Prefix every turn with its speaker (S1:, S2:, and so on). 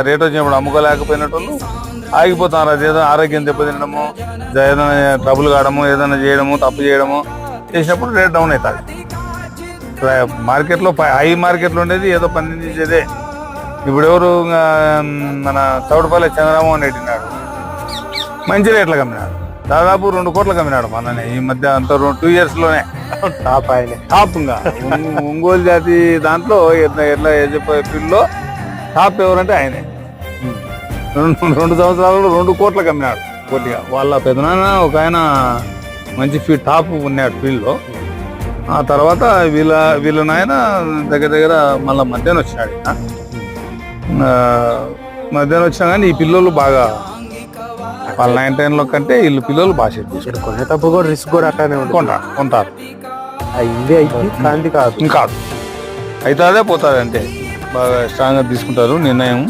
S1: Rate వచ్చినప్పుడు అమ్ముకోలేకపోయినట్టు ఆగిపోతున్నారు. అదేదో ఆరోగ్యం దెబ్బతినడము, ఏదైనా ట్రబుల్ కావడము, ఏదైనా చేయడము, తప్పు చేయడము చేసినప్పుడు రేట్ డౌన్ అవుతుంది. మార్కెట్లో హై మార్కెట్లో ఉండేది ఏదో 12 ఇచ్చేదే. ఇప్పుడు ఎవరు మన చౌడపల్లి చంద్రమోహన్ రెడ్డి నాడు మంచి రేట్లకు అమ్మినాడు, దాదాపు 2 కోట్లకు అమ్మినాడు మననే ఈ మధ్య. అంత 2 years లోనే
S2: టాప్ ఆయన
S1: టాప్. ఇంకా ఒంగోలు జాతి దాంట్లో ఎట్లా ఫీల్డ్లో టాప్ ఎవరంటే ఆయనే. 2 సంవత్సరాలలో 2 కోట్లకు అమ్మినాడు కొద్దిగా. వాళ్ళ పెదనాన్న ఒక ఆయన మంచి టాప్ ఉన్నాడు ఫీల్డ్లో. ఆ తర్వాత వీళ్ళ నాయన దగ్గర మళ్ళీ మధ్యాహ్నం వచ్చినాడు. మధ్యాహ్నం వచ్చినా కానీ ఈ పిల్లలు బాగా వాళ్ళ 9-10 కంటే వీళ్ళు పిల్లలు బాగా సెట్ చేసుకుంటారు.
S2: కొనేటప్పుడు కూడా రిస్క్ కూడా అట్లానే
S1: కొంటారు.
S2: ఇది అయితే కాంతి కాదు
S1: ఇంకా అయితే అదే పోతుంది అంటే బాగా స్ట్రాంగ్గా తీసుకుంటారు నిర్ణయం.